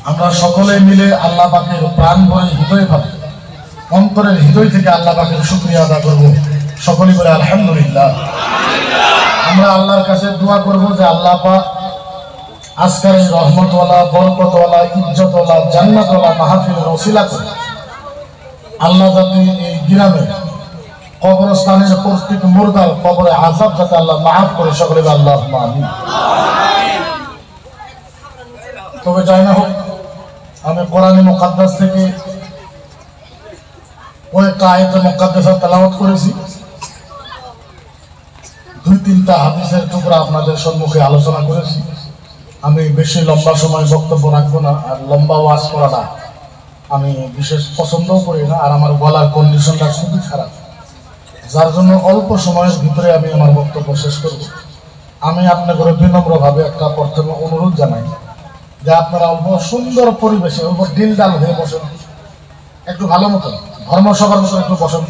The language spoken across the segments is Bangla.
আমরা সকলে মিলে আল্লাহ পাকের প্রাণ ভরে হৃদয় ভাবে অন্তরের হৃদয় থেকে আল্লাহ পাকের শুকরিয়া আদায় করব। সকলে বলে আলহামদুলিল্লাহ। আমরা আল্লাহর কাছে দোয়া করব যে আল্লাহ পাক আজকের এই রহমতওয়ালা, বরকতওয়ালা, ইজ্জতওয়ালা, জান্নাতওয়ালা মাহফিলের ওসিলা করে আল্লাহ যাতে এই গ্রামে কবরস্থানের প্রত্যেক মুর্দার কবরে আযাব যাতে আল্লাহ মাফ করে। সকলে আল্লাহুম্মা আমিন। তবে যাই না হোক, আমি কোরআনে মুকাদ্দাস থেকে কয়েকটা আয়াতে মুকাদ্দাসা তেলাওয়াত করেছি। 2-3টা হাদিসের টুকরা আপনাদের সম্মুখে আলোচনা করেছি। আমি বেশি লম্বা সময় বক্তব্য রাখবো না, আর লম্বা ওয়াজ করাটা আমি বিশেষ পছন্দও করি না, আর আমার গলার কন্ডিশনটা খুবই খারাপ, যার জন্য অল্প সময়ের ভিতরে আমি আমার বক্তব্য শেষ করব। আমি আপনাদের বিনম্রভাবে একটা প্রথমে অনুরোধ জানাই যে আপনারা অল্প সুন্দর পরিবেশে অল্প ডিল ডাল হয়ে বসেন, একটু ভালো মতন ধর্মসভার মতন একটু বসেন।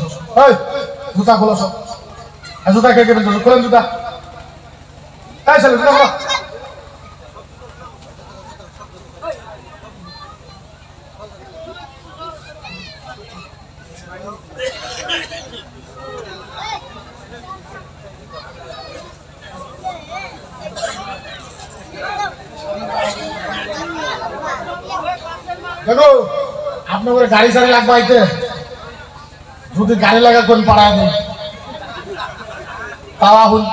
জুতা খোলো সব, জুতা কে কেবেন করেন জুতা, তাই চলে জুতা খোলো। দেখো আপনার গাড়ি সারি লাগবে আইতে, যদি গাড়ি লাগা কোন পাড়ায় নেই তাওয়া হল।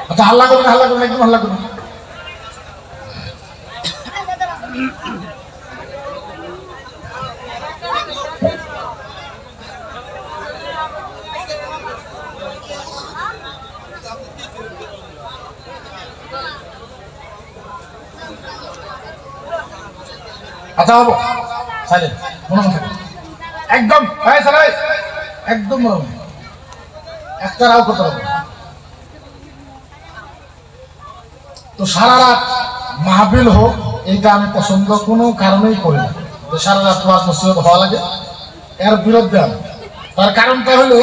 আচ্ছা হাল্লা করুন, হাল্লা করুন, একদম হাল্লা করুন। আচ্ছা হবো সাইলেন্ট, একদম একদম একটা রাও করতে হবে। তো সারা রাত মাহফিল হোক এইটা আমি পছন্দ কোনো কারণেই করি না, যে সারা রাত ওয়াজ নসিহত হওয়া লাগে, এর বিরুদ্ধে আমি। তার কারণটা হলো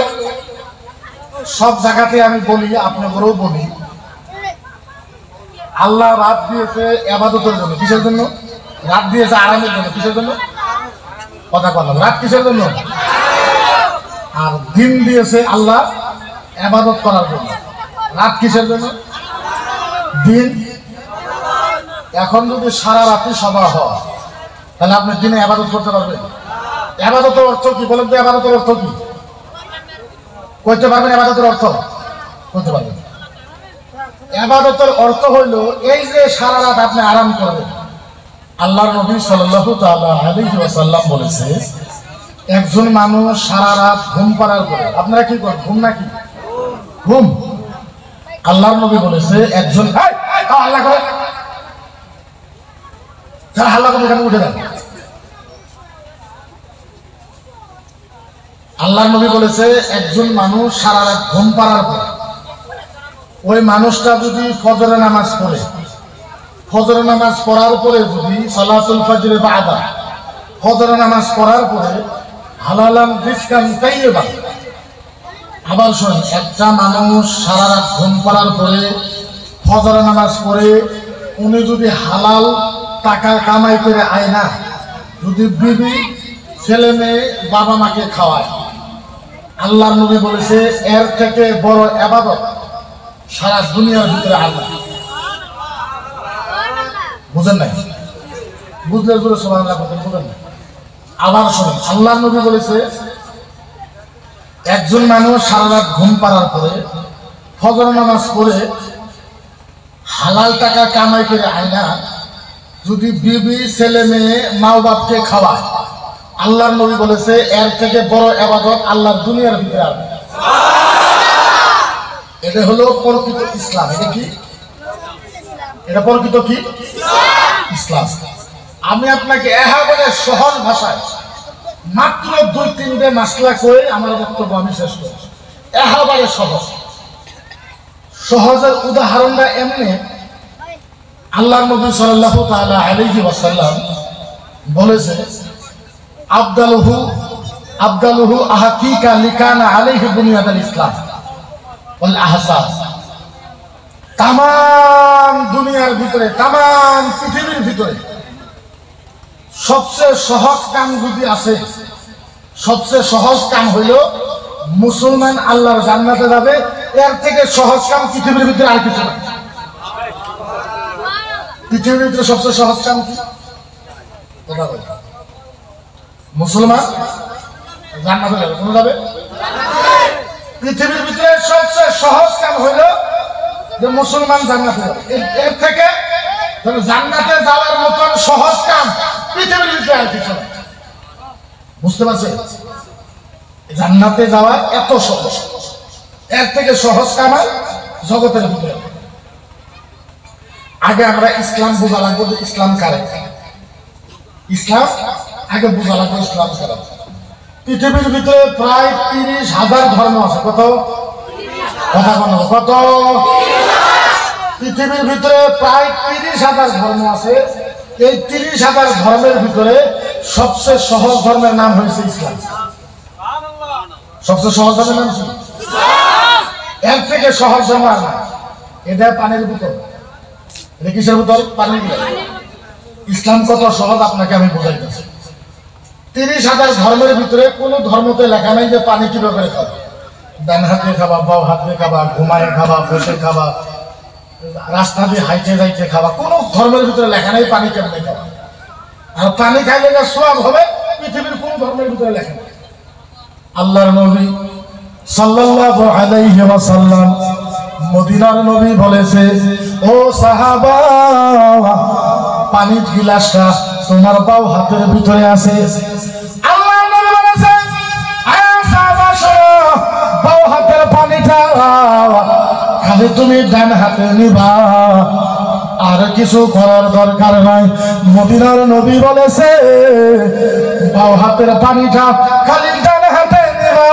সব জায়গাতে আমি বলি, আপনাদেরও বলি, আল্লাহ রাত দিয়েছে ইবাদতের জন্য। কিসের জন্য? রাত দিয়েছে আরামের জন্য। কিসের জন্য? কথা বললাম, রাত কিসের জন্য? আর দিন দিয়েছে আল্লাহ ইবাদত করার জন্য। রাত কিসের জন্য? দিন। এখন যদি সারা রাতে সভা হয় তাহলে আপনি দিনে ইবাদত করতে পারবেন? ইবাদতের অর্থ কি বলেন তো? ইবাদতের অর্থ কি করতে পারবেন? ইবাদতের অর্থ করতে পারবেন? ইবাদতের অর্থ হইল এই যে সারা রাত আপনি আরাম করবেন। আল্লাহর নবী সাল্লাল্লাহু তাআলা আলাইহি ওয়াসাল্লাম বলেছে, একজন মানুষ সারা রাত ঘুম পাড়ার পরে, আপনারা কি করেন? ঘুম নাকি ঘুম? আল্লাহর নবী বলেছে একজন আল্লাহ করে যারা হাল্লা করে এখানে উঠে যান। আল্লাহর নবী বলেছে একজন মানুষ সারা রাত ঘুম পাড়ার পরে, ওই মানুষটা যদি ফজরের নামাজ পড়ে, ফজরের নামাজ পড়ার পরে যদি সালাতুল ফজরে বাদা, ফজরের নামাজ পড়ার পরে হালালান রিজকান তাইয়্যিবান। আবার শুনুন, একটা মানুষ সারা রাত ঘুম পাড়ার পরে ফজরের নামাজ পড়ে উনি যদি হালাল টাকা কামাই করে আয় না, যদি বিবি ছেলে মেয়ে বাবা মাকে খাওয়ায়, আল্লাহর নবী বলেছে এর থেকে বড় ইবাদত সারা দুনিয়ার ভিতরে আল্লাহ। বুঝেন নাই? বুঝলে জোরে সুবহানাল্লাহ বলেন, বুঝেন না? আবার শুনুন, আল্লাহর নবী বলেছে একজন মানুষ সারা রাত ঘুম পাড়ার পরে ফজর নামাজ পড়ে হালাল টাকা কামাই করে আয়না যদি বিবি ছেলে মেয়ে মা বাপকে খাওয়ায়, আল্লাহর নবী বলেছে এর থেকে বড় ইবাদত আল্লাহর দুনিয়ার ভিতরে আর। এটা হলো প্রকৃত ইসলাম। এটা কি? এটা প্রকৃত কি? ইসলাম। আমি আপনাকে একেবারে সহজ ভাষায় মাত্র 2-3টে মাসলা করে আমার বক্তব্য আমি শেষ করি। একেবারে সহজ। সহজের উদাহরণটা এমনি, আল্লাহর নবী সাল্লাল্লাহু তাআলা আলাইহি ওয়াসাল্লাম বলেছে আবদালুহু আহাকিকা লিকানা আলাইহি বুনিয়াতুল ইসলাম ওয়াল আহসাস। তাম দুনিয়ার ভিতরে, তাম পৃথিবীর ভিতরে সবচেয়ে সহজ কাম যদি আছে, সবচেয়ে সহজ কাম হইল মুসলমান আল্লাহর জান্নাতে যাবে। এর থেকে সহজ কাম পৃথিবীর ভিতরে আর কিছু না। পৃথিবীর ভিতরে সবচেয়ে সহজ কাম কি? মুসলমান জান্নাতে যাবে। কোন যাবে? পৃথিবীর ভিতরে সবচেয়ে সহজ কাম হইল যে মুসলমান জান্নাতে যাবে। এর থেকে জান্নাতে যাওয়ার মতন সহজ কাম পৃথিবীর ভিতরে আর কিছু না। বুঝতে পারছেন? জান্নাতে যাওয়া এত সহজ, এর থেকে সহজ কাম আর জগতের ভিতরে। আগে আমরা ইসলাম বোঝা লাগবো যে ইসলাম কারে। ইসলাম আগে বোঝা লাগবে ইসলাম কারে। পৃথিবীর ভিতরে প্রায় 30,000 ধর্ম আছে। কত? কথা বলো। কত? পৃথিবীর ভিতরে প্রায় 30,000 ধর্ম আছে। এই 30,000 ধর্মের ভিতরে সবচেয়ে সহজ ধর্মের নাম হয়েছে ইসলাম। সবচেয়ে সহজ ধর্মের নাম কি? এর থেকে সহজ ধর্ম আর না। এটা পানির বোতল। এটা কিসের বোতল? পানির বোতল। ইসলাম কত সহজ আপনাকে আমি বোঝাইতেছি। 30,000 ধর্মের ভিতরে কোন ধর্মতে লেখা নাই যে পানি কিভাবে খাবে। ডান হাতে খাবা, বাও হাতে খাবা, ঘুমায় খাবা, বসে খাবা, রাস্তা দিয়ে হাইটে যাইতে খাবা। কোন ধর্মের ভিতরে লেখা নাই পানি কেমনে খাবা। আর পানি খাইলে না সোয়াব হবে, পৃথিবীর কোন ধর্মের ভিতরে লেখা নাই। আল্লাহর নবী সাল্লাল্লাহু আলাইহি ওয়াসাল্লাম, মদিনার নবী বলেছে, ও সাহাবা, পানির গিলাসটা তোমার বাও হাতের ভিতরে আছে। আল্লাহর নবী বলেছে, আয় সাহাবা শোনো, বাও হাতের পানিটা খালি তুমি ডান হাতে নিবা, আর কিছু করার দরকার নাই। মদিনার নবী বলেছে, বাও হাতের পানিটা খালি ডান হাতে নিবা।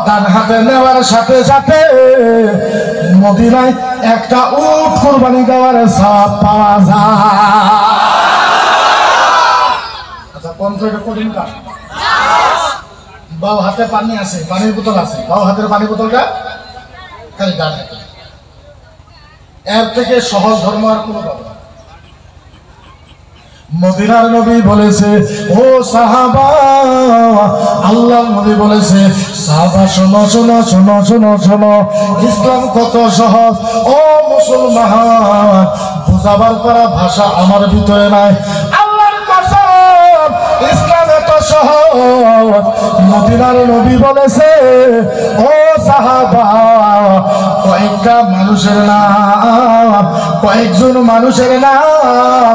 ডান হাতে নেওয়ার সাথে সাথে মদিনায় একটা উট কুরবানি দেওয়ার সওয়াব পাওয়া যায়। আচ্ছা, কোন এটা কঠিন কাজ? বাও হাতে পানি আছে, পানির বোতল আছে, বাও হাতের পানির বোতলটা খালি ডান হাতে। এর থেকে সহজ ধর্ম আর কোনো পাবে না। মদিনার নবী বলেছে, ও সাহাবা, আল্লাহর নবী বলেছে, সাহাবা শোনো শোনো শোনো শোনো শোনো, ইসলাম কত সহজ। ও মুসলমান, বুঝাবার করা ভাষা আমার ভিতরে নাই। আল্লাহর কসম, ইসলাম এত সহজ। মদিনার নবী বলেছে, ও সাহাবা, কয়েকটা মানুষের নাম, কয়েকজন মানুষের নাম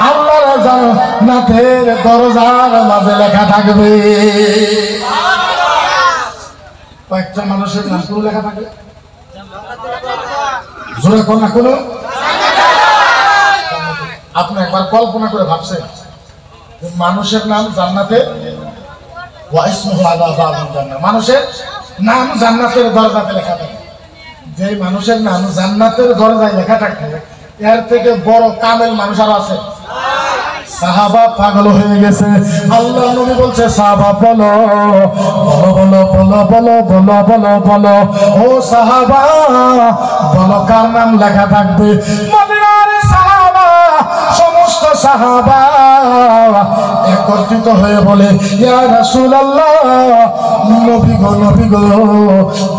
আল্লাহর জান্নাতের দরজার মাঝে লেখা থাকবে। কয়েকটা মানুষের নাম কোন লেখা থাকবে? জোরে কোন না কোন? আপনি একবার কল্পনা করে ভাবছেন মানুষের নাম জান্নাতে, মানুষের নাম জান্নাতের দরজাতে লেখা থাকে। যে মানুষের নাম জান্নাতের দরজায় লেখা থাকে, এর থেকে বড় কামেল মানুষ আর আছে? সাহাবা পাগল হয়ে গেছে। আল্লাহর নবী বলছে, সাহাবা বলো বলো বলো বলো বলো বলো বলো, ও সাহাবা বলো কার নাম লেখা থাকবে? মদিনার সাহাবা, সমস্ত সাহাবা একত্রিত হয়ে বলে, ইয়া রাসূলুল্লাহ, নবী গো নবী গো,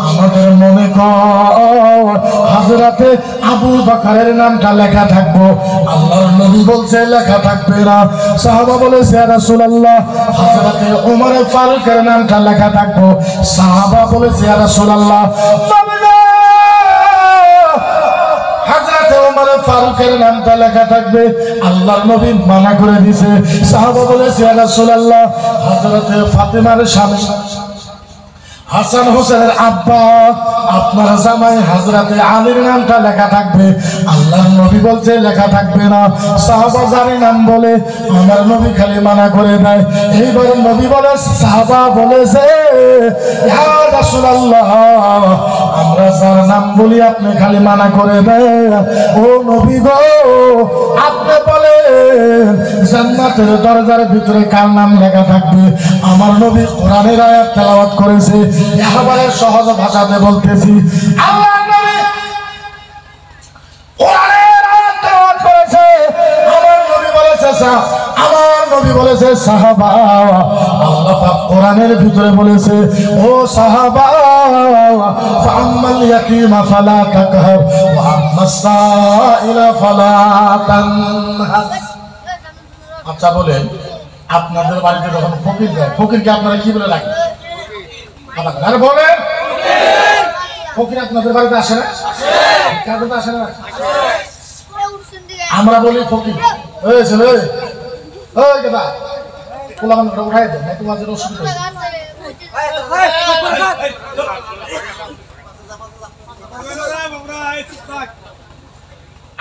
আমাদের মনে কর হযরতে আবু বকরের নামটা লেখা থাকবো। আল্লাহর নবী বলছে লেখা থাকবে না। সাহাবা বলেছে, ইয়া রাসূলুল্লাহ, হযরতে ওমর ফারুকের নামটা লেখা থাকবো। সাহাবা বলেছে, ইয়া রাসূলুল্লাহ, হযরতে ওমর ফারুকের নামটা লেখা থাকবে। আল্লাহর নবী মানা করে দিয়েছে। সাহাবা বলেছে, ইয়া রাসূলুল্লাহ, হযরতে ফাতেমার স্বামী হাসান হোসেনের আব্বা, আপনার জামাই হযরতে আলীর নামটা লেখা থাকবে। আল্লাহর নবী বলছে লেখা থাকবে না। সাহাবা যার নাম বলে আমার নবী খালি মানা করে দেয়। এইবার নবী বলে, সাহাবা বলেছে, ইয়া রাসূলুল্লাহ, আমরা যার নাম বলি আপনি খালি মানা করে দেন। ও নবী গো, আপনি বলেন জান্নাতের দরজার ভিতরে কার নাম লেখা থাকবে? আমার নবী কোরআনের আয়াত তেলাওয়াত করেছে। একেবারে সহজ ভাষাতে বলতেছি, আল্লাহর নবী কোরআনের আয়াত তেলাওয়াত করেছে। আমার নবী বলেছে সাহাবা, আল্লাহ পাক কোরআনের ভিতরে বলেছে, ও সাহাবা, ফাআম্মাল ইয়াতীমা ফালা তাকহার ওয়া আম্মাস সাইলা ফালা তানহার। আচ্ছা বলেন, আপনাদের বাড়িতে যখন ফকির যায়, ফকিরকে আপনারা কি বলে ডাকেন? আরে বলেন, ফকির আপনাদের বাড়িতে আসে না? কার বাড়িতে আসে না? আমরা বলি ফকির হয়েছিল, ওই দাদা পোলাপানটা উঠাই দেন, তোমাদের অসুবিধা।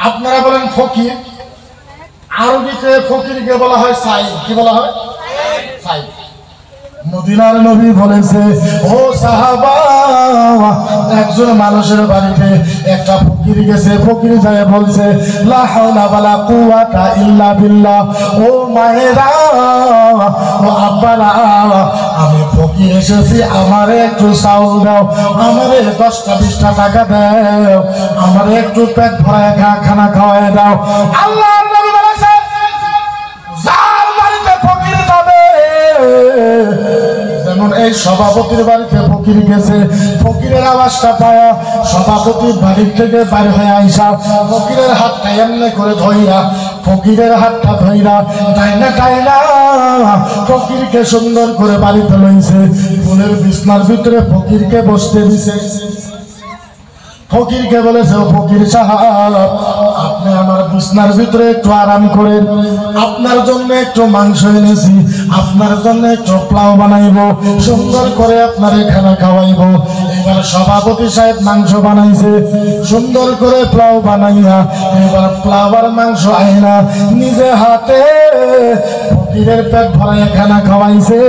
আপনারা বলেন ফকির, আরবিতে ফকিরকে বলা হয় সাই। কি বলা হয়? সাই। মদিনার নবী বলেছে, ও সাহাবা, একজন মানুষের বাড়িতে একটা ফকির গেছে। ফকির যায় বলছে, লা হাওলা ওয়ালা কুওয়াতা ইল্লা বিল্লাহ। ও মায়েরা, ও আব্বারা, আমি ফকির এসেছি, আমারে একটু চাউল দাও, আমারে 10-20টা টাকা দাও, আমারে একটু পেট ভরায় খানা খাওয়ায় দাও। আল্লাহর নবী বলেছে, যার বাড়িতে ফকির যাবে, যেমন এই সভাপতির বাড়িতে ফকির গেছে, ফকিরের আওয়াজটা পায়া সভাপতির বাড়ির থেকে বাইরে হয়ে আইসা ফকিরের হাতটা এমনি করে ধইরা, ফকিরের হাতটা ধইরা টাইনা টাইনা ফকিরকে সুন্দর করে বাড়িতে লইছে। ফুলের বিছনার ভিতরে ফকিরকে বসতে দিছে। ফকিরকে বলেছে, ও ফকির সাহেব, আপনি আমার বিছনার ভিতরে একটু আরাম করেন, আপনার জন্য একটু মাংস এনেছি, আপনার জন্য একটু পোলাও বানাইবো, সুন্দর করে আপনার খানা খাওয়াইবো। এবার সভাপতি সাহেব মাংস বানাইছে, সুন্দর করে পোলাও বানাইয়া এবার পোলাও আর মাংস আইনা নিজে হাতে ফকিরের পেট ভরাইয়া খানা খাওয়াইছে।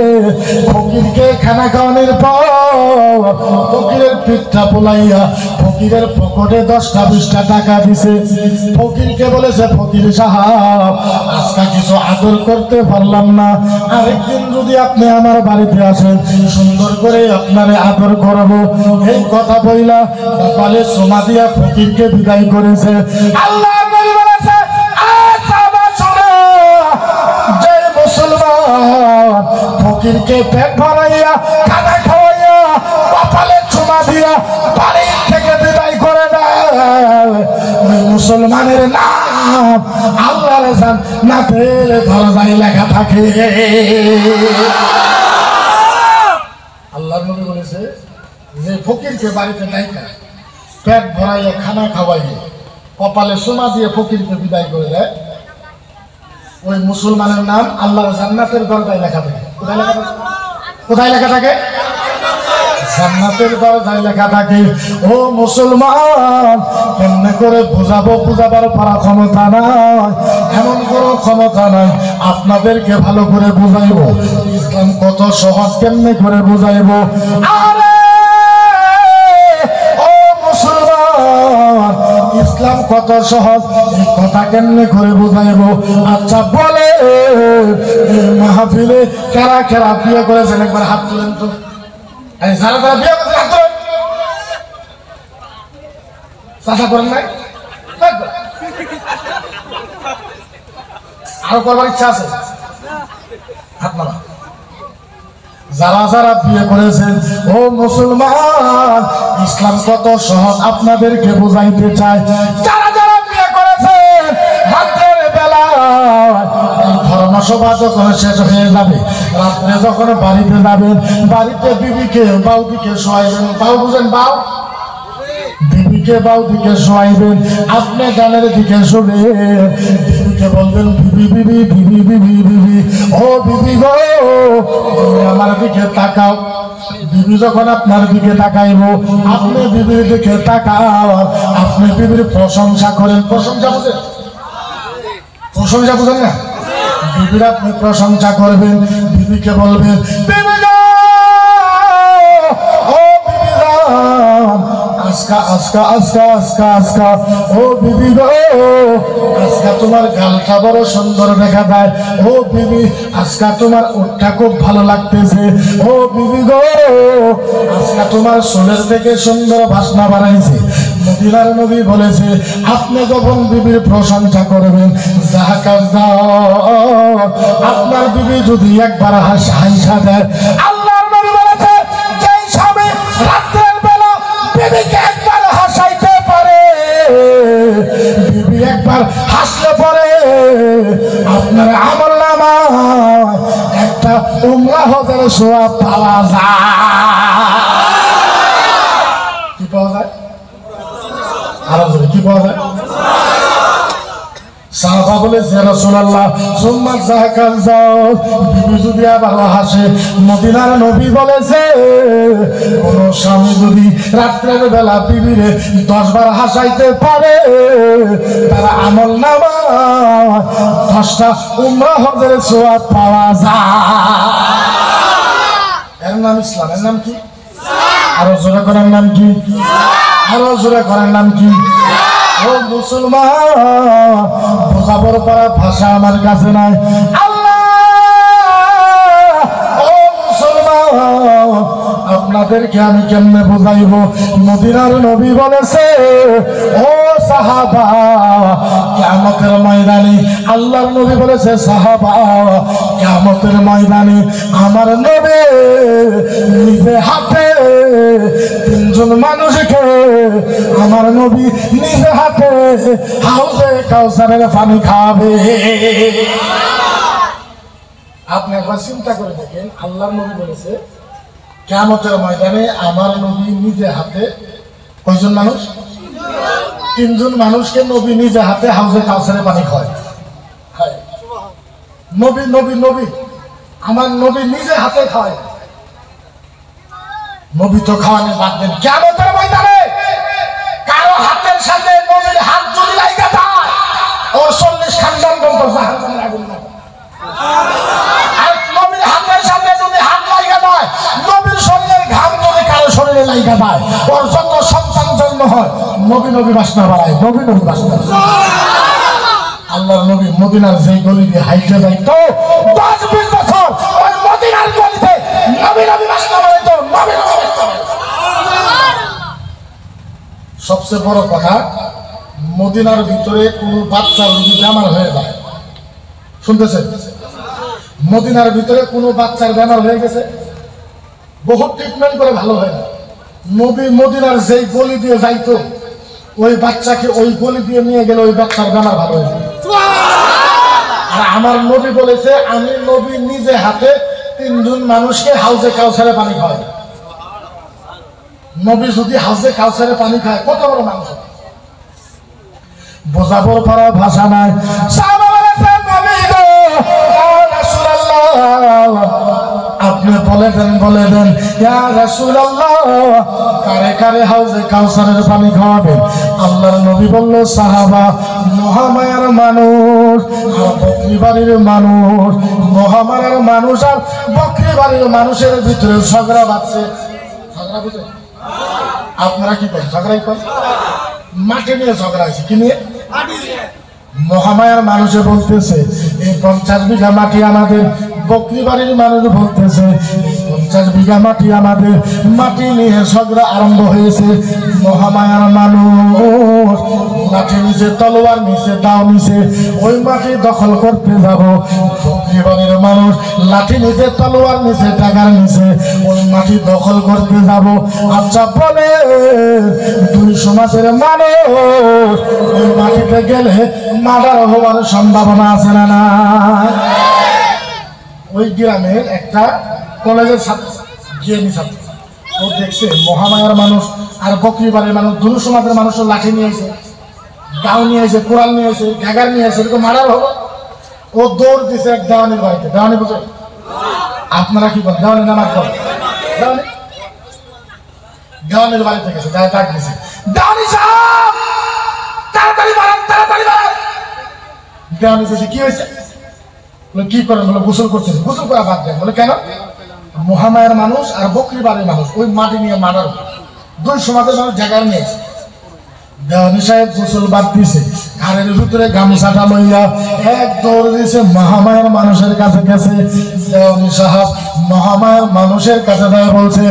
ফকিরকে খানা খাওয়ানোর পর ফকিরের পিঠটা পোলাইয়া ফকিরের পকেটে 10-20টা টাকা দিছে। ফকিরকে বলেছে, ফকির সাহেব, আজকে কিছু আদর করতে পারলাম না, আরেকদিন যদি আপনি আমার বাড়িতে আসেন, সুন্দর করে আপনারে আদর করবো। এই কথা বইলা কপালে সোমা দিয়া ফকিরকে বিদায় করেছে। আল্লাহ বলেছে, যে মুসলমান ফকিরকে পেট ভরাইয়া খানা খাওয়াইয়া কপালে সোমা দিয়া বাড়ি থেকে বিদায় করে দেয়, মুসলমানের নাম আল্লাহর জান্নাতের দরজায় লেখা থাকে। আল্লাহর নবী বলেছে, যে ফকিরকে বাড়িতে ডাইকা পেট ভরাইয়া খানা খাওয়াইয়ে কপালে সোনা দিয়ে ফকিরকে বিদায় করে দেয়, ওই মুসলমানের নাম আল্লাহর জান্নাতের দরজায় লেখা থাকে। কোথায় লেখা থাকে? কোথায় লেখা থাকে? জান্নাতের দরজায় লেখা থাকে। ও মুসলমান, কেমনে করে বুঝাবো, বুঝাবার পারা ক্ষমতা নাই, এমন কোনো ক্ষমতা নাই। আপনাদেরকে ভালো করে বুঝাইবো ইসলাম কত সহজ, কেমনে করে বুঝাইবো। আরে ও মুসলমান, ইসলাম কত সহজ, এই কথা কেমনে করে বুঝাইবো। আচ্ছা বলে, মাহফিলে কারা কারা বিয়ে করেছেন একবার হাত তুলেন তো। যারা যারা বিয়ে করতে চাষা করেন নাই, আরো করবার ইচ্ছা আছে? হাত নামা। যারা যারা বিয়ে করেছেন, ও মুসলমান, ইসলাম কত সহজ আপনাদেরকে বুঝাইতে চায়। যারা যারা বিয়ে করেছেন, রাতের বেলা ধর্মসভা যখন শেষ হয়ে যাবে, রাত্রে যখন বাড়িতে যাবেন, বাড়িতে বিবিকে বাউদিকে শোয়াইবেন। বাউ বুঝেন? বাউ বিবিকে বাউদিকে শোয়াইবেন, আপনি গানের দিকে শুনে বিবিকে বলবেন, বিবি বিবি বিবি বিবি বিবি, ও বিবি গো, তুমি আমার দিকে তাকাও। বিবি যখন আপনার দিকে তাকাইব, আপনি বিবির দিকে তাকাও, আপনি বিবির প্রশংসা করেন। প্রশংসা বুঝেন? প্রশংসা বুঝেন না? বিবির আপনি প্রশংসা করবেন, বিবিকে বলবেন, বিবি গো, ও বিবি, আজকে আজকা আজকা আজকা আজকা আজকা ও বিবি গো আজকা তোমার গালটা বড় সুন্দর দেখা যায় ও বিবি আজকা তোমার ওঠটা খুব ভালো লাগতেছে ও বিবি গো আজকা তোমার সোলের থেকে সুন্দর ভাষণা বানাইছে মদিনার নবী বলেছে আপনি যখন বিবির প্রশংসা করবেন যাহা যাও আপনার বিবি যদি একবার হাসা দেয় আল্লাহর নবী বলেছে যেই স্বামী রাতের বেলা বিবিকে একবার হাসাইতে পারে বিবি একবার হাসলে পরে আপনার আমলনামা একটা উমরা হজের সওয়াব পাওয়া যায় কি পাওয়া যায় আরো জোরে কি পাওয়া যায় সাহাবা বলেছে রাসূলুল্লাহ সুম্মা যাকাল যাও বিবি যদি আবার হাসে মদিনার নবী বলেছে কোন স্বামী যদি রাতের বেলা বিবিরে 10 বার হাসাইতে পারে তার আমলনামা 10টা উমরা হজের সওয়াব পাওয়া যায় এর নাম ইসলাম এর নাম কি আরো জোরে করার নাম কি আরো জোরে করার নাম কি ও মুসলমান বোঝাবার পারা ভাষা আমার কাছে নাই আল্লাহ ও মুসলমান আপনাদেরকে আমি কেমনে বোঝাইব মদিনার নবী বলেছে ও সাহাবা কিয়ামতের ময়দানে আল্লাহর নবী বলেছে সাহাবা কিয়ামতের ময়দানে আমার নবী নিজে হাতে 3 জন মানুষকে আমার নবী নিজে হাতে হাউজে কাউসারের পানি খাবে আপনি একবার চিন্তা করে দেখেন আল্লাহর নবী বলেছে কিয়ামতের ময়দানে আমার নবী নিজে হাতে কয়জন মানুষ 3 জন মানুষকে নবী নিজে হাতে হাউজে কাউসারের পানি খাওয়ায় নবী নবী নবী আমার নবী নিজে হাতে খাওয়ায় নবী তো খাওয়ানো বাদ দেন কিয়ামতের ময়দানে কারো হাতের সাথে নবীর হাত যদি লাগা যায় ওর 40 খানদান পর্যন্ত জাহান্নামের আগুন লাগে আর নবীর হাতের সাথে যদি হাত লাগা যায় নবীর শরীরের ঘাম যদি কারো শরীরে লাগা যায় ওর যত সন্তান জন্ম হয় নবী নবী বাসনা বাড়ায় নবী নবী বাসনা আল্লাহর নবী মদিনার যেই গলি দিয়ে হাইটে যাইতো 10-20 বছর ওই মদিনার গলিতে নবী নবী বাসনা বাড়াইতো নবী নবী সবচেয়ে বড় কথা মদিনার ভিতরে কোন বাচ্চা যদি বেমার হয়ে যায় শুনতেছেন মদিনার ভিতরে কোন বাচ্চার বেমার হয়ে গেছে বহু ট্রিটমেন্ট করে ভালো হয় না নবী মদিনার যেই গলি দিয়ে যাইতো ওই বাচ্চাকে ওই গলি দিয়ে নিয়ে গেলে ওই বাচ্চার বেমার ভালো হয়ে যায় আর আমার নবী বলেছে আমি নবী নিজে হাতে 3 জন মানুষকে হাউজে কাউসারে পানি খাওয়াই নবী যদি হাউজে কাউসারে পানি খায় কত বড় মানুষ বোঝাবার পারা ভাষা নাই সাহাবা বলেছেন নবী গো ইয়া রাসূলুল্লাহ আপনি বলে দেন ইয়া রাসূলুল্লাহ কারে কারে হাউজে কাউসারের পানি খাওয়াবেন আল্লাহর নবী বলল সাহাবা মহামায়ার মানুষ আর বকরি বাড়ির মানুষ মহামায়ার মানুষ আর বকরি বাড়ির মানুষের ভিতরে ঝগড়া বাঁধছে ঝগড়া বুঝে আপনারা কি করেন ঝগড়াই করেন মাটি নিয়ে ঝগড়া হয়েছে কি নিয়ে মহামায়ার মানুষে বলতেছে এই 50 বিঘা মাটি আমাদের বকরি বাড়ির মানুষ বলতেছে 50 বিঘা মাটি আমাদের মাটি নিয়ে ঝগড়া আরম্ভ হয়েছে মহামায়ার মানুষ লাঠি নিচে তলোয়ার নিচে দাও নিচে ওই মাটি দখল করতে যাব বকরি বাড়ির মানুষ লাঠি নিচে তলোয়ার নিচে টাকার নিচে ওই মাটি দখল করতে যাব আচ্ছা বলে 2 সমাজের মানুষ ওই মাটিতে গেলে মার্ডার হওয়ার সম্ভাবনা আছে না না ওই গ্রামের একটা কলেজের ছাত্র জ্ঞানী ছাত্র ও দেখছে মহামায়ার মানুষ আর বকরি বাড়ির মানুষ 2 সমাজের মানুষের লাঠি নিয়ে এসে গাও নিয়ে এসে কোরআন নিয়ে এসে ঘাগার নিয়ে এসে এরকম মার্ডার হলো ও দৌড় দিছে এক দেওয়ানির বাড়িতে দেওয়ানি বুঝে আপনারা কি বলেন দেওয়ানি নামাজ পড়ে দেওয়ানির বাড়িতে গেছে গায়ে ডাক দিছে দেওয়ানি সাহেব তাড়াতাড়ি বাড়ান তাড়াতাড়ি বাড়ান দেওয়ানি এসে কি হয়েছে কি করেন বলে গোসল করছে গোসল করা বাদ দেন বলে কেন মহামায়ার মানুষ আর বকরি বাড়ির মানুষ ওই মাটি নিয়ে মার্ডার 2 সমাজের মানুষ জায়গায় নিয়েছে দেওয়ানি সাহেব গোসল বাদ দিছে, ঘরের ভিতরে গামছাটা লইয়া এক দৌড় দিয়েছে মহামায়ার মানুষের কাছে গেছে। দেওয়ানি সাহেব মহামায়ার মানুষের কাছে যায় বলছে,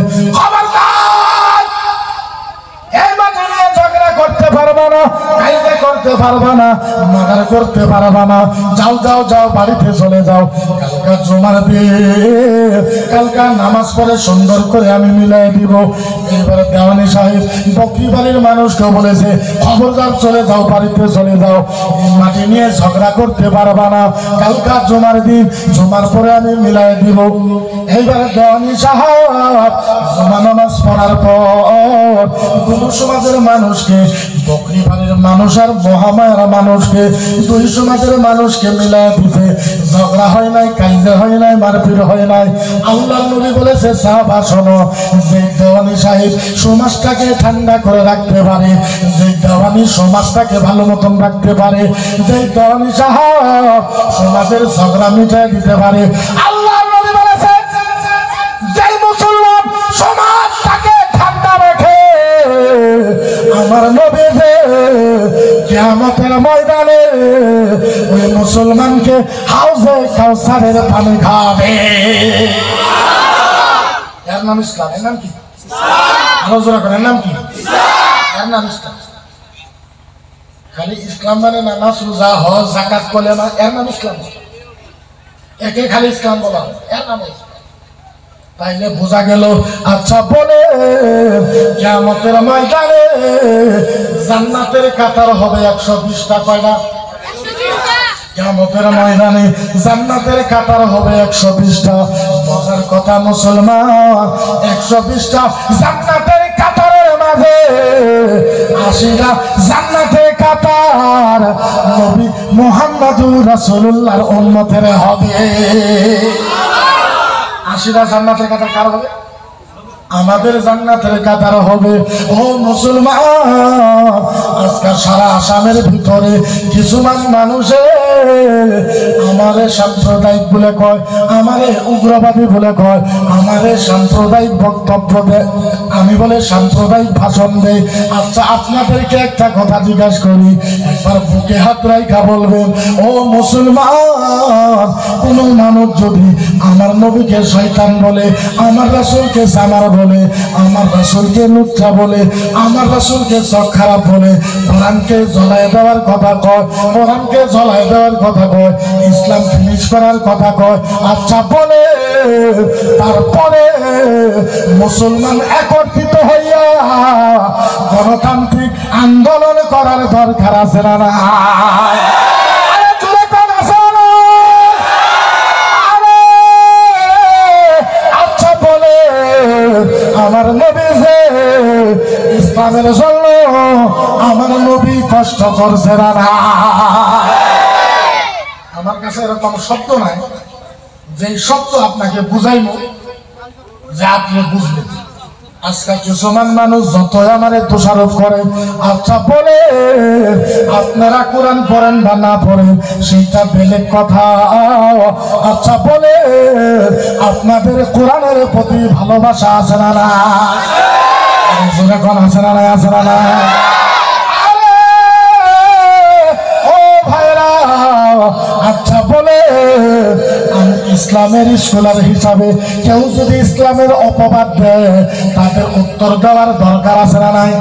করতে পারবা না, কায়দা করতে পারবা না, মার্ডার করতে পারবা না, যাও যাও যাও বাড়িতে চলে যাও। কালকা জমার দিয়ে কালকা নামাজ পড়ে সুন্দর করে আমি মিলাই দিব। এবারে দেওয়ানি সাহেব বকরি বাড়ির মানুষকে বলেছে, খবরদার চলে যাও, বাড়িতে চলে যাও, মাটি নিয়ে ঝগড়া করতে পারবা না, কালকা জমার দিন, জমার পরে আমি মিলাই দিব। এইবারে দেওয়ানি সাহেব জমা নামাজ পড়ার পর কোন সমাজের মানুষকে, বকরি বাড়ির মানুষ আর মহামায়ার মানুষকে, দুই সমাজের মানুষকে মিলাই দিতে, ঝগড়া হয় নাই, কাইদা হয় নাই, মারপিট হয় নাই। আল্লাহ নবী বলেছে, সাহাবা শোনো, যে দেওয়ানি সাহেব সমাজটাকে ঠান্ডা করে রাখতে পারে, যে দেওয়ানি সমাজটাকে ভালো মতন রাখতে পারে, যে দেওয়ানি সাহেব সমাজের ঝগড়া মিটাই দিতে পারে, আল্লাহ নবী বলেছে, যে মুসলমান সমাজটাকে ঠান্ডা রাখে, আমার নবী যে কিয়ামতের ময়দানে ওই মুসলমানকে হাউজে কাউসারের পানি খাবে। এর নাম ইসলাম। এর নাম কি? আলোচনা করেন, এর নাম কি? এর নাম ইসলাম। খালি ইসলাম মানে নামাজ রোজা হজ যাকাত বলে না, এর নাম ইসলাম। একে খালি ইসলাম বলা, এর নাম ইসলাম। তাইলে বোঝা গেল, আচ্ছা বলে কিয়ামতের ময়দানে জান্নাতের কাতার হবে 120টা, কয়টা? কিয়ামতের ময়দানে জান্নাতের কাতার হবে 120টা। মজার কথা মুসলমান, 120টা জান্নাতের কাতারের মাঝে 80টা জান্নাতের কাতার নবী মুহাম্মদুর রাসূলুল্লাহর উম্মতের হবে। 80টা জান্নাতের কাতার কার হবে? আমাদের জান্নাতের কাতার হবে। ও মুসলমান, আজকাল সারা আসামের ভিতরে কিছুমান মানুষে আমারে সাম্প্রদায়িক বলে কয়, আমারে উগ্রবাদী বলে কয়, আমারে সাম্প্রদায়িক বক্তব্য দেয়, আমি বলে সাম্প্রদায়িক ভাষণ দেয়। আচ্ছা আপনাদেরকে একটা কথা জিজ্ঞাসা করি, একবার বুকে হাত রাইখা বলবেন, ও মুসলমান, কোন মানুষ যদি আমার নবীকে শয়তান বলে, আমার রাসূলকে জামার বলে, আমার রাসূলকে লুচ্চা বলে, আমার রাসূলকে চোখ খারাপ বলে, কোরআনকে জ্বলায় দেওয়ার কথা কয়, কোরআনকে জ্বলায় দেওয়ার কথা কয়, ইসলাম ফিনিশ করার কথা কয়, আচ্ছা বলে তারপরে মুসলমান একত্রিত হইয়া গণতান্ত্রিক আন্দোলন করার দরকার আছে না? আমার নবী যে ইসলামের জন্য আমার নবী কষ্ট করছে না? আমার কাছে এরকম শব্দ নাই যে শব্দ আপনাকে বুঝাইব যে আপনি বুঝবেন। আজকাল মুসলমান মানুষ যতই আমারে দোষারোপ করে, আচ্ছা বলে আপনারা কোরআন পড়েন বা না পড়েন সেইটা বেলেগ কথা। আচ্ছা বলে আপনাদের কোরআনের প্রতি ভালোবাসা আছে না? না আছে না? আছে না? আচ্ছা বলে আমি ইসলামের স্কলার হিসাবে কেউ যদি ইসলামের অপবাদ দেয় তাদের উত্তর দেওয়ার দরকার আছে না নাই?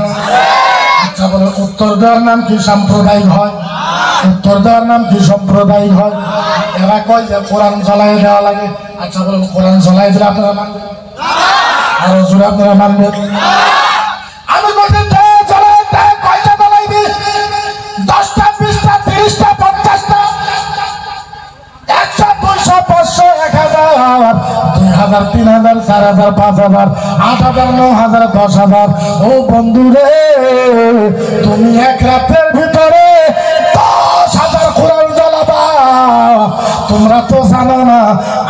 আচ্ছা বলে উত্তর দেওয়ার নাম কি সাম্প্রদায়িক হয়? উত্তর দেওয়ার নাম কি সাম্প্রদায়িক হয়? এরা কয় যে কোরআন জ্বলাই দেওয়া লাগে। আচ্ছা বলে কোরআন জ্বলাই দিলে আপনারা মানবেন? আর জোরে আপনারা মানবেন? আমি বলতে কয়টা জ্বলাইবি? 10টা, 20টা, 30টা, 50টা, 100, 200, 500, 1000, 2000, 3000, 4000, 5000, 8000, 9000, 10000। ও বন্ধু রে, তুমি এক রাতের ভিতরে 10,000 কোরআন জ্বালাবা? তোমরা তো জানো না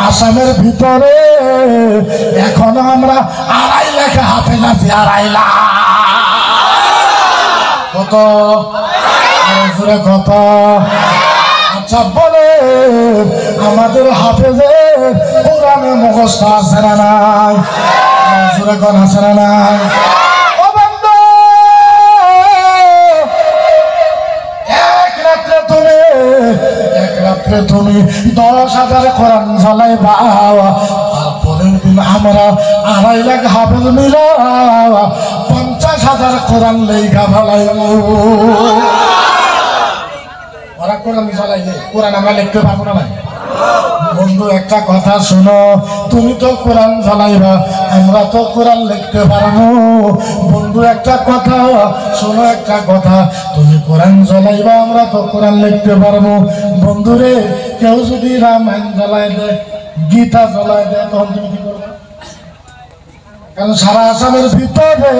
আসামের ভিতরে এখনো আমরা 2.5 লাখ হাফেজ আছি। 2.5 লাখ কত? কত? আচ্ছা বলে আমাদের হাফেজের কোরআনে মুখস্থ আছে না নাই? আছে না নাই? রাত্রে তুমি 10,000 কোরআন জ্বালাইবা, তারপরের দিন আমরা 2.5 লাখ হাফেজ মিলা 50,000 কোরআন লেখা ফেলাইব। ওরা কোরআন জ্বালাইলে কোরআন আমরা লিখতে পারবো না। বন্ধু একটা কথা শোনো, তুমি তো কোরআন জ্বালাইবা, আমরা তো কোরআন লিখতে পারবো। বন্ধু একটা কথা শোনো, একটা কথা, তুমি কোরআন জ্বালাইবা, আমরা তো কোরআন লিখতে পারবো। বন্ধুরে কেউ যদি রামায়ণ জ্বালাই দেয়, গীতা জ্বালাই দেয়, তখন তুমি কি করবে? কারণ সারা আসামের ভিতরে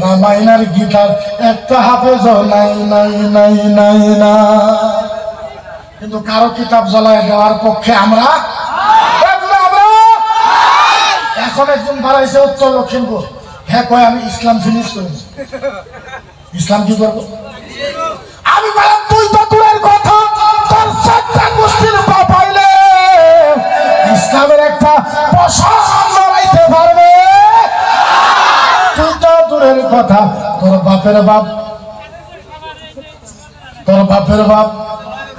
রামায়ণ আর গীতার একটা হাফেজ নাই নাই নাই নাই না। কিন্তু কারো কিতাব জ্বালায় দেওয়ার পক্ষে আমরা এখন একজন বাড়াইছে উত্তর লক্ষিমপুর, হ্যাঁ কয় আমি ইসলাম ফিনিশ করি। ইসলাম কি করবো? আমি বললাম তুই তো দূরের কথা, তোর 4টা গোষ্ঠীর পাইলে ইসলামের একটা প্রশাসন লড়াইতে পারবে? তুই তো দূরের কথা, তোর বাপের বাপ, তোর বাপের বাপ,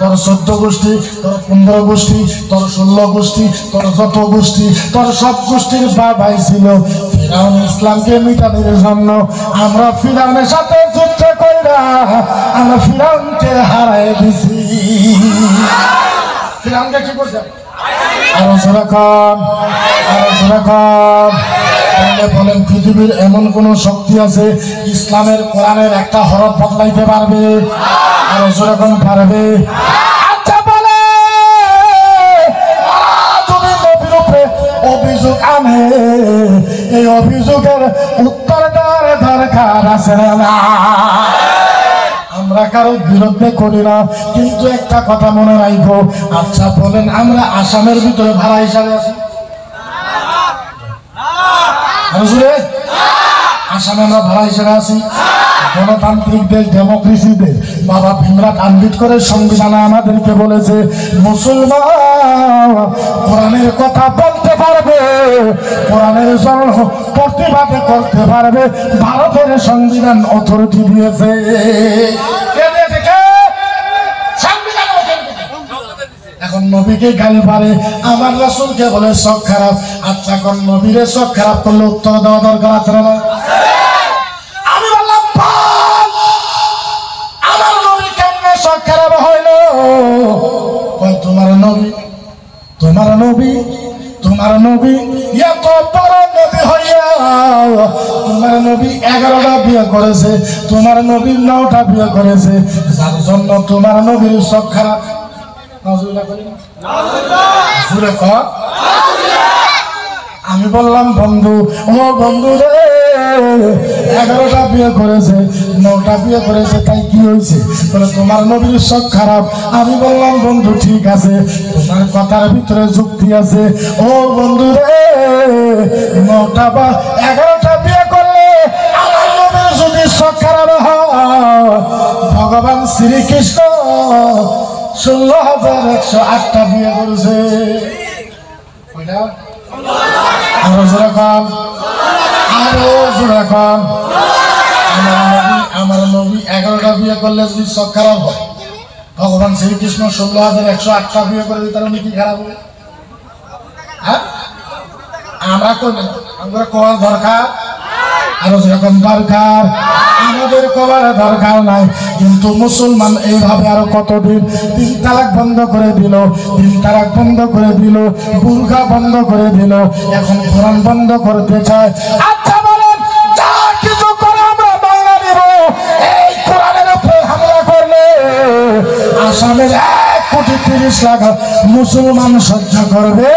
তোর 14 গোষ্ঠী, তোর 15 গোষ্ঠী, তোর 16 গোষ্ঠী, তোর যত গোষ্ঠী, তোর সব গোষ্ঠীর বাবাই ছিল ফিরাউন। ইসলামকে মিটানোর জন্য আমরা ফিরাউনের সাথে যুদ্ধ কইরা আমরা ফিরাউনকে হারাই দিছি। ফিরাউনকে কি করছে? আরো যেরকম বলেন পৃথিবীর এমন কোন শক্তি আছে ইসলামের কোরআনের একটা হরফ বদলাইতে পারবে? আরো যেরকম পারবে? আচ্ছা বলে যদি নবীর উপরে অভিযোগ আনে, এই অভিযোগের উত্তর দেওয়ার দরকার আছে না? আমরা কারো বিরুদ্ধে করি না, কিন্তু একটা কথা মনে রাখবো। আচ্ছা বলেন আমরা আসামের ভিতরে ভাড়া হিসাবে আছি? আসামে আমরা ভাড়া হিসেবে আছি? গণতান্ত্রিক দেশ, ডেমোক্রেসি দেশ। বাবা ভীমরাও আম্বেদকরের সংবিধানে আমাদেরকে বলেছে মুসলমান কোরআনের কথা বলতে পারবে, কোরআনের জন্য প্রতিবাদ করতে পারবে। ভারতের সংবিধান অথরিটি দিয়েছে। এখন নবীকে গালি পারে, আমার রাসূলকে বলে শখ খারাপ। আচ্ছা কোন নবীরে শখ খারাপ করলে উত্তর দেওয়া দরকার আছে না? আমি বললাম আমার নবী কেমনে শখ খারাপ হইল? তোমার নবী এত বড় নবী হইয়া তোমার নবী 11টা বিয়ে করেছে, তোমার নবী 9টা বিয়ে করেছে, যার জন্য তোমার নবীর শখ খারাপ। আমি বললাম বন্ধু, ও বন্ধু রে, 11টা বিয়ে করেছে, 9টা বিয়ে করেছে, তাই কি হয়েছে? বলে তোমার নবীর শখ খারাপ। আমি বললাম বন্ধু ঠিক আছে, তোমার কথার ভিতরে যুক্তি আছে। ও বন্ধু রে, 9টা বা 11টা বিয়ে করলে আমার নবীর যদি শখ খারাপ হয়, ভগবান শ্রীকৃষ্ণ 16,108টা বিয়ে করেছে। আরো যেরকম আমার নবী 11টা বিয়ে করলে যদি শখ খারাপ হয়, ভগবান শ্রীকৃষ্ণ 16,108টা বিয়ে করে দিতে উনি কি খারাপ হবে? হ্যাঁ, আমরা করবো, আমরা করার দরকার। আরো যেরকম দরকার, আমাদের করার দরকার নাই। কিন্তু মুসলমান এইভাবে আরো কতদিন 3 তালাক বন্ধ করে দিল, 3 তালাক বন্ধ করে দিল, বুরকা বন্ধ করে দিল, এখন কোরআন বন্ধ করতে চায়। আচ্ছা বলেন, যা কিছু করে আমরা বাংলা দিব, এই কোরআনের উপরে হামলা করলে আসামের 1,30,00,000 মুসলমান সহ্য করবে?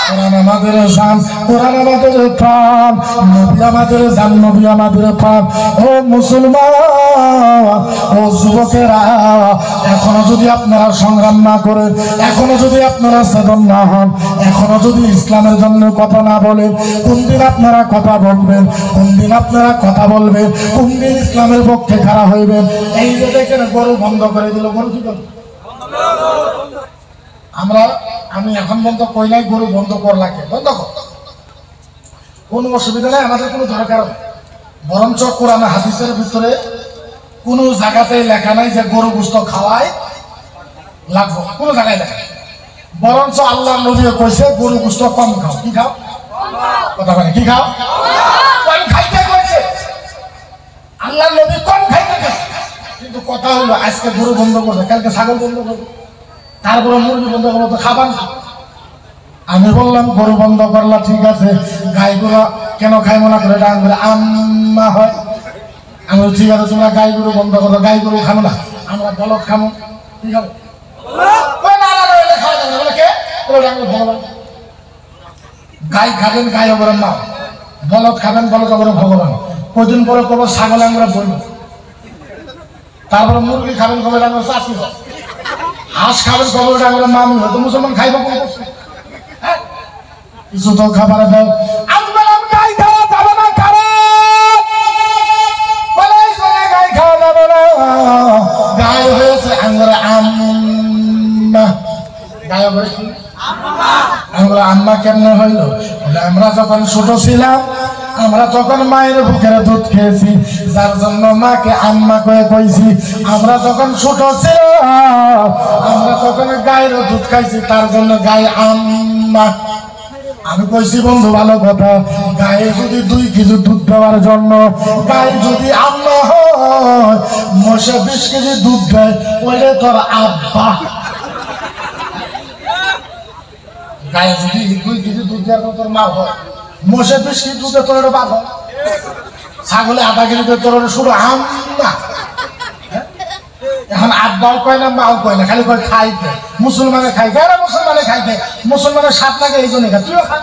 কোরআন আমাদের জান, কোরআন আমাদের প্রাণ, নবী আমাদের জান, নবী আমাদের প্রাণ। ও মুসলমান, ও যুবকেরা, এখনো যদি আপনারা সংগ্রাম না করেন, এখনো যদি আপনারা চেতন না হন, এখনো যদি ইসলামের জন্য কথা না বলেন, কোন দিন আপনারা কথা বলবেন? কোন দিন আপনারা কথা বলবেন? কোন দিন ইসলামের পক্ষে খাড়া হইবেন? এই যে দেখেন গরু বন্ধ করে দিল, গরু কি করবে? আমি এখন বন্ধ কই নাই, গরু বন্ধ কর লাগে, বন্ধ কর, কোনো অসুবিধা নাই, আমাদের কোনো দরকার নেই। বরঞ্চ কোরআন হাদিসের ভিতরে কোনো জায়গাতে লেখা নাই যে গরু গোশত খাওয়ায় লাগবো কোনো জায়গায় দেখা বরঞ্চ আল্লাহ নবী কইছে গরু গোশত কম খাও কি খাও কথা বলে কি খাও কম খাইতে কইছে আল্লাহ নবী কম খাইতে কইছে কিন্তু কথা হলো আজকে গরু বন্ধ করবে কালকে ছাগল বন্ধ করবে তারপরে মুরগি বন্ধ করবো তো খাবার না আমি বললাম গরু বন্ধ করলা ঠিক আছে গাইগুলো কেন খাই মনে করে ডাং করে আম্মা হয় আমি ঠিক আছে তোমরা গাই গরু বন্ধ করো গাই গরু খাবো না আমরা বলদ খাবো কি খাবো গাই খাবেন গাই অবরের নাম বলদ খাবেন বলদ অবরের ভগবান কদিন পরে করবো ছাগল আমরা বলবো তারপরে মুরগি খাবেন কবে ডাঙর চাষি হাঁস খাবেন কবে ডাঙর মামি হয়তো মুসলমান খাইবো কোন কিছু তো খাবার দাও আমি বললাম গাই খাওয়া যাবে না কারণ গাই খাওয়া যাবে না গাই হয়েছে আমরা আম্মা গাই হয়েছে আমরা আম্মা কেমনে হইল আমরা যখন ছোট ছিলাম আমরা তখন মায়ের বুকের দুধ খেয়েছি যার জন্য মাকে আম্মা কয়ে কইছি আমরা যখন ছোট ছিলাম আমরা তখন গায়ের দুধ খাইছি তার জন্য গায়ে আম্মা আমি কইছি বন্ধু ভালো কথা গায়ে যদি 2 কেজি দুধ দেওয়ার জন্য গায়ে যদি আম্মা হয় মোষে 20 কেজি দুধ দেয় ওইটা তোর আব্বা গায়ে যদি 2 কেজি দুধ দেওয়ার তোর মা হয় মোষে 20 কেজি দুধে তোর বাপ হয় ছাগলে 1/2 কেজি তোর শুধু আম্মা এখন আব্বাও কয় না মাও কয় না খালি কয় খাইতে মুসলমানে খাই কেন মুসলমানে খাইতে মুসলমানের স্বাদ লাগে এই জন্য তুইও খা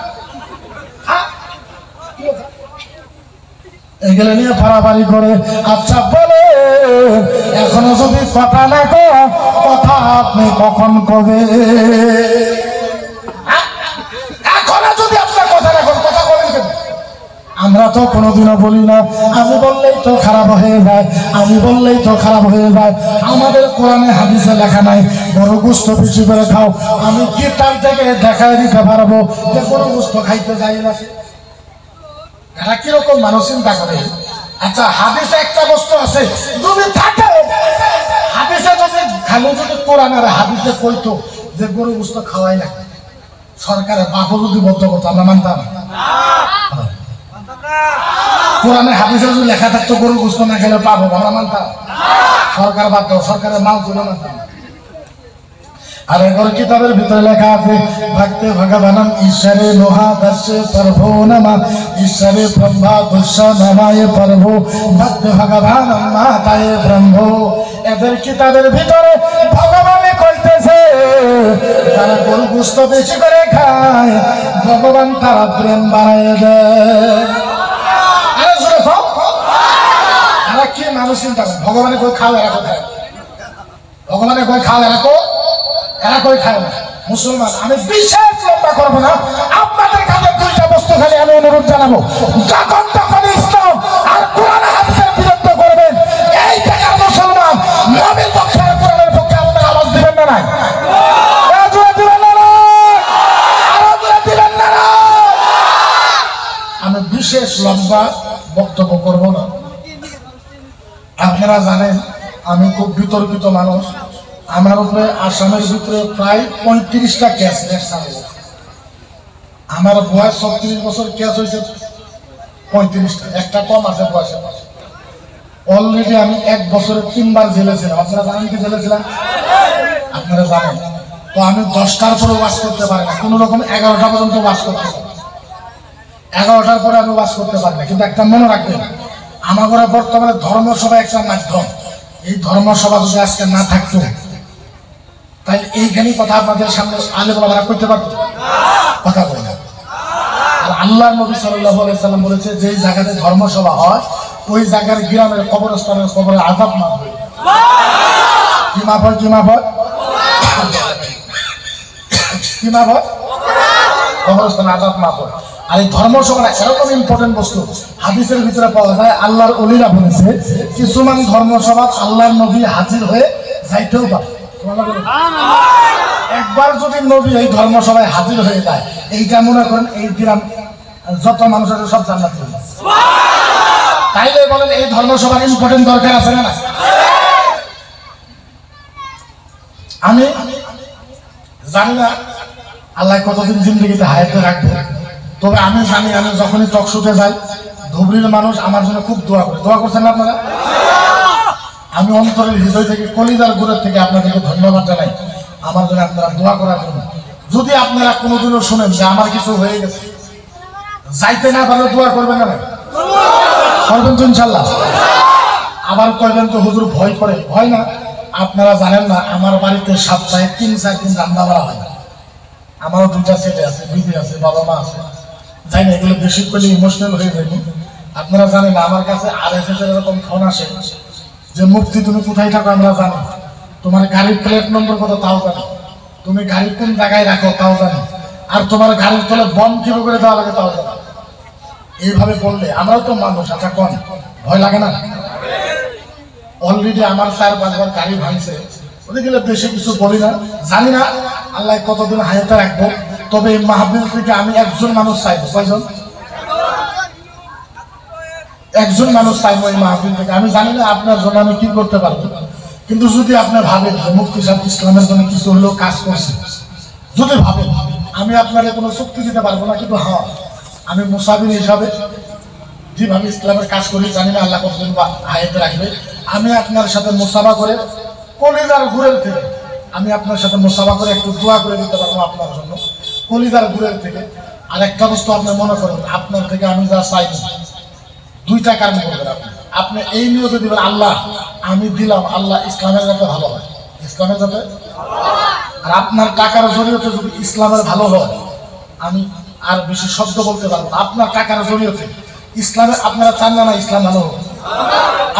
এগুলো নিয়ে ফাড়াফাড়ি করে আচ্ছা বলে এখনো যদি কথা না কথা আপনি কখন কবে এখনো যদি আপনার কথা না কথা বলেন কেন আমরা তো কোনোদিনও বলি না আমি বললেই তো খারাপ হয়ে যায় আমি বললেই তো খারাপ হয়ে যায় আমাদের কোরআনে হাদিসে লেখা নাই গরু গোশত বেশি করে খাও আমি কিতাব থেকে দেখায় দিতে পারবো যে গরু গোশত খাইতে যাই না এরা কিরকম মানুষ চিন্তা করে আচ্ছা হাদিসে একটা বস্তু আছে যদি থাকে হাদিসে যদি খালি যদি কোরআন আর হাদিসে কইতো যে গরু গোশত খাওয়াই না সরকারের বাপও যদি বদ্ধ করতো আমরা মানতাম কোরআনে হাদিসে যদি লেখা থাকতো গরু গোশত না খেলে পাবো আমরা মানতাম সরকার বাদ দাও সরকারের মাল তুলে মানতাম আর এগর কিতাবের ভিতরে লেখা আছে ভক্তে ভগবানম ঈশ্বরে লোহা দর্শে প্রভো নমঃ ঈশ্বরে ব্রহ্মা দর্শ নমায় প্রভো ভক্তে ভগবানম মাতায় ব্রহ্ম এদের কিতাবের ভিতরে ভগবানে কইতেছে তারা গরু গোশত বেশি করে খায় ভগবান তারা প্রেম বাড়ায় দেয় কি মানুষ চিন্তা করে ভগবানে কই খাও এরা কোথায় ভগবানে কই খাও এরা কই খায় না মুসলমান আমি বিশেষ লম্বা করবো না আপনাদের কাছে 2টা বস্তু খালি আমি অনুরোধ জানাবো যখন তখন ইসলাম আর কোরআন হাদিসের বিরুদ্ধ করবেন এই জায়গার মুসলমান নবীর পক্ষে আর কোরআনের পক্ষে আপনারা আওয়াজ দিবেন না নাই আমি বিশেষ লম্বা বক্তব্য করবো না আপনারা জানেন আমি খুব বিতর্কিত মানুষ আমার উপরে আসামের ভিতরে প্রায় 35টা কেস আমার বয়স 36 বছর কেস হয়েছে 35টা একটা কম আছে বয়সে অলরেডি আমি 1 বছরে 3বার জেলে ছিলাম আপনারা জানেন কি জেলে ছিলাম আপনারা জানেন তো আমি 10টার পরে ওয়াজ করতে পারি না কোনো রকম 11টা পর্যন্ত ওয়াজ করতে পারি 11টার পরে আমি ওয়াজ করতে পারি না কিন্তু একটা মনে রাখবেন আমাদের বর্তমানে ধর্মসভা একটা মাধ্যম এই ধর্মসভা যদি আজকে না থাকতো তাহলে এইখানেই কথা আপনাদের সামনে আলেম ওলামারা করতে পারতো কথা বলে না আর আল্লাহর নবী সাল্লাল্লাহু আলাইহি সাল্লাম বলেছে যে জায়গাতে ধর্মসভা হয় ওই জায়গার গ্রামের কবরস্থানের কবরে আযাব মাফ হয় কি মাফ হয় কি মাফ হয় কি মাফ হয় কবরস্থানে আযাব মাফ হয় আর এই ধর্মসভা এরকম ইম্পর্টেন্ট বস্তু হাদিসের ভিতরে পাওয়া যায় আল্লাহর ওলিরা বলেছে কিছুমান ধর্মসভা আল্লাহর নবী হাজির হয়ে যাইতেও পারে একবার যদি নবী এই ধর্মসভায় হাজির হয়ে যায় এইটা মনে করেন এই গ্রাম যত মানুষ আছে সব জান্নাত হবে তাইলে বলেন এই ধর্মসভার ইম্পর্টেন্ট দরকার আছে না আমি জানি না আল্লাহ কতদিন জিন্দগিতে হায়াতে রাখবে, তবে আমি জানি আমি যখনই টকশোতে যাই ধুবড়ির মানুষ আমার জন্য খুব দোয়া করে। দোয়া করছেন না আপনারা? আমি অন্তরের হৃদয় থেকে কলিজার গুড়ের থেকে আপনাদেরকে ধন্যবাদ জানাই আমার জন্য আপনারা দোয়া করার জন্য। যদি আপনারা কোনোদিনও শুনেন যে আমার কিছু হয়ে গেছে, যাইতে না পারলে দোয়া করবেন না? করবেন তো ইনশাল্লাহ? আবার করবেন তো হুজুর ভয় করে? ভয় না। আপনারা জানেন না আমার বাড়িতে সপ্তাহে 3-4 দিন রান্না করা হয়। আমারও 2টা ছেলে আছে, বিবি আছে, বাবা মা আছে। যাই না, এগুলো বেশি করে ইমোশনাল হয়ে যায়নি। আপনারা জানেন না আমার কাছে RSS এর এরকম ফোন আসে যে মুফতি তুমি কোথায় থাকো আমরা জানি, তোমার গাড়ির প্লেট নম্বর কত তাও জানি, তুমি গাড়ি কোন জায়গায় রাখো তাও জানি, আর তোমার গাড়ির তলে বম কিভাবে করে দেওয়া লাগে তাও জানি। এইভাবে বললে আমরাও তো মানুষ, আচ্ছা কোন ভয় লাগে না? অলরেডি আমার 4-5 বার গাড়ি ভাঙছে, ওদিকে বেশি কিছু বলি না। জানি না আল্লাহ কতদিন হায়াতে রাখবো, তবে এই মাহফিল থেকে আমি একজন মানুষ চাইবো। কয়জন? একজন মানুষ চাইবো এই মাহফিল থেকে। আমি জানি না আপনার জন্য আমি কি করতে পারবো, কিন্তু যদি আপনি ভাবেন যে মুফতি সাহেব ইসলামের জন্য কিছু হলেও কাজ করছে, যদি ভাবেন, আমি আপনাদের কোনো চুক্তি দিতে পারবো না, কিন্তু হ্যাঁ আমি মুসাফির হিসাবে যেভাবে ইসলামের কাজ করি, জানি না আল্লাহ কতদিন হায়াতে রাখবে, আমি আপনার সাথে মুসাফা করে কলিজার গুড়ের থেকে আমি আপনার সাথে মুসাফা করে একটু দোয়া করে দিতে পারবো আপনার জন্য কলিজার গুড়ের থেকে। আর একটা বস্তু আপনি মনে করবেন, আপনার থেকে আমি যা চাই 2 টাকার করবেন আপনি এই নিয়তে দিবেন, আল্লাহ আমি দিলাম, আল্লাহ ইসলামের যাতে ভালো হয়, ইসলামের যাতে। আর আপনার টাকার জড়িয়েতে যদি ইসলামের ভালো হয়, আমি আর বেশি শব্দ বলতে পারবো, আপনার টাকার জড়িয়েতে ইসলামের, আপনারা চান না ইসলাম ভালো হোক,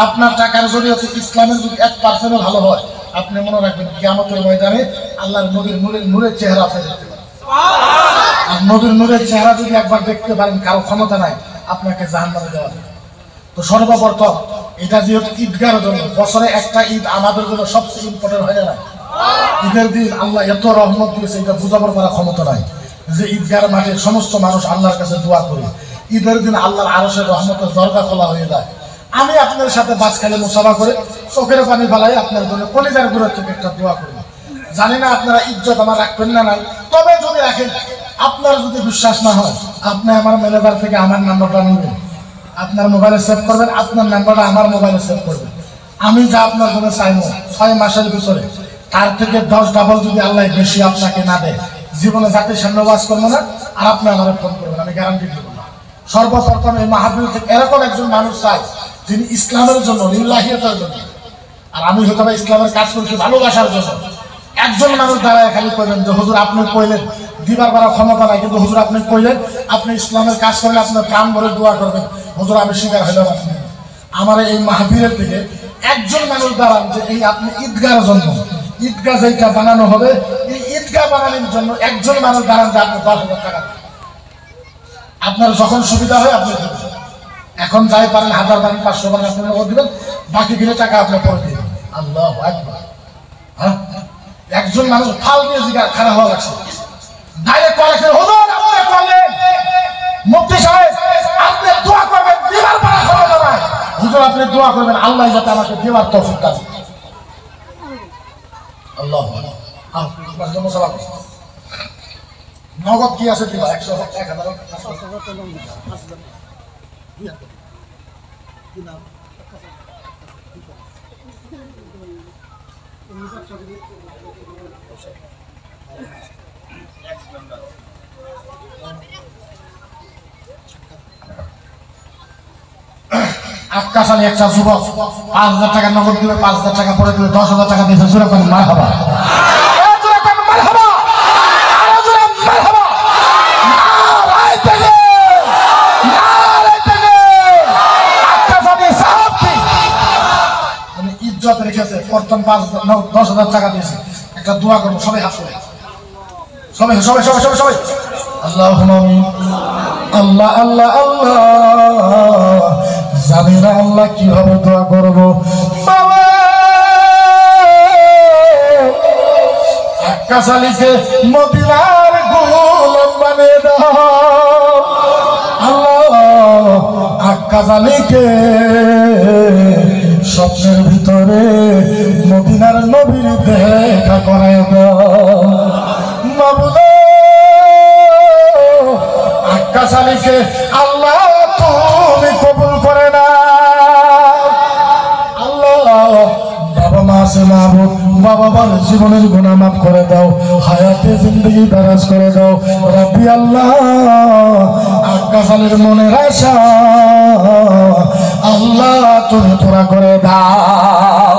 আপনার টাকার জড়িয়েতে ইসলামের যদি 1% ভালো হয়, আপনি মনে রাখবেন কিয়ামতের ময়দানে আল্লাহর নবীর নূরের চেহারা আপনি দেখতে পাবেন। আর নবীর নূরের চেহারা যদি একবার দেখতে পারেন, কারো ক্ষমতা নাই আপনাকে জাহান্নামে দেওয়া। তো সর্বপ্রথম এটা যেহেতু ঈদগার জন্য, বছরে একটা ঈদ আমাদের জন্য সবচেয়ে ইম্পর্টেন্ট হয় না? ঈদের দিন আল্লাহ এত রহমত দিয়েছে, এটা বুঝাবার করা ক্ষমতা নাই যে ঈদগার মাঠে সমস্ত মানুষ আল্লাহর কাছে দোয়া করে। ঈদের দিন আল্লাহর আরশের রহমতের দরজা খোলা হয়ে যায়। আমি আপনার সাথে বাসখালী মুসাফা করে চোখের পানি ফেলাই আপনার জন্য কলিজার গুঁড়োর থেকে একটা দোয়া করব। জানি না আপনারা ইজ্জত আমার রাখবেন না নাই, তবে যদি রাখেন, আপনার যদি বিশ্বাস না হয়, আপনি আমার ম্যানেজার থেকে আমার নাম্বারটা নেবেন, আপনার মোবাইলে সেভ করবেন, আপনার নাম্বারটা আমার মোবাইলে সেভ করবেন। আমি যা আপনার জন্য চাইবো 6 মাসের ভিতরে তার থেকে 10 ডাবল যদি আল্লাহ বেশি আপনাকে না দেয়, জীবনে জাতির সামনে ওয়াজ করবো না, আর আপনি আমার ফোন করবেন, আমি গ্যারান্টি দেবো। সর্বপ্রথম এই মাহফিল থেকে এরকম একজন মানুষ চাই যিনি ইসলামের জন্য, লিল্লাহিয়াতের জন্য, আর আমি হয়তো ইসলামের কাজ করছি ভালোবাসার জন্য। একজন মানুষ দাঁড়ায় খালি কইলেন যে হুজুর আপনি কইলেন, দিবার করার ক্ষমতা নাই, কিন্তু হুজুর আপনি কইলেন আপনি ইসলামের কাজ করলে আপনার প্রাণ ভরে দোয়া করবেন, হুজুর আমি স্বীকার হইলাম। আমার এই মাহফিলের থেকে একজন মানুষ দাঁড়ান যে এই আপনি ঈদগার জন্য, ঈদগাহ যেটা বানানো হবে, এই ঈদগাহ বানানোর জন্য একজন মানুষ দাঁড়ান যে আপনি 10,000 টাকা আপনার যখন সুবিধা হয় আপনি দেবেন। এখন যাই পারেন 1000 পারেন 500 পারেন আপনি নগদ দিবেন, বাকি দিলে টাকা আপনি পরে দিবেন। আল্লাহু আকবার। হ্যাঁ, একজন মানুষ ফাল দিয়ে জিগা খারাপ হওয়া লাগছে, ডাইরেক্ট কলেছে হুজুর আপনি বলেন মুফতি সাহেব আপনি দোয়া করবেন, দিবার পারা ক্ষমতা নাই, হুজুর আপনি দোয়া করবেন আল্লাহ যাতে আমাকে দেওয়ার তৌফিক দান। আল্লাহু আকবার। আপনার জন্য সালাম। নগদ কি আছে দিবা? 100 1000 আকাশালী একটা যুবক 5000 টাকা নগদ দিবে, 5000 টাকা পরে দিবে, 10,000 টাকা দিবে, জোরে করে মারহাবা। রেখেছে প্রথম 10,000 টাকা দিয়েছে, একটা দোয়া করবো সবাই হাত করে, সবাই সবাই সবাই সবাই সবাই আল্লাহুম্মা আমিন। আল্লাহ আল্লাহ আল্লাহ, জানি না আল্লাহ কিভাবে দোয়া করবো, বাবা আকাশ আলীকে মদিনার গোলাম বানিয়ে দাও, আল্লাহ আকাশ আলীকে স্বপ্নের ভিতরে মদিনার নবীর দেখা করায় দাও, বাবার জীবনের গুনাহ মাফ করে দাও, হায়াতে জিন্দেগি দারাজ করে দাও রব্বি আল্লাহ। আকাশালের মনের আশা আল্লাহ তুমি পুরা করে দাও।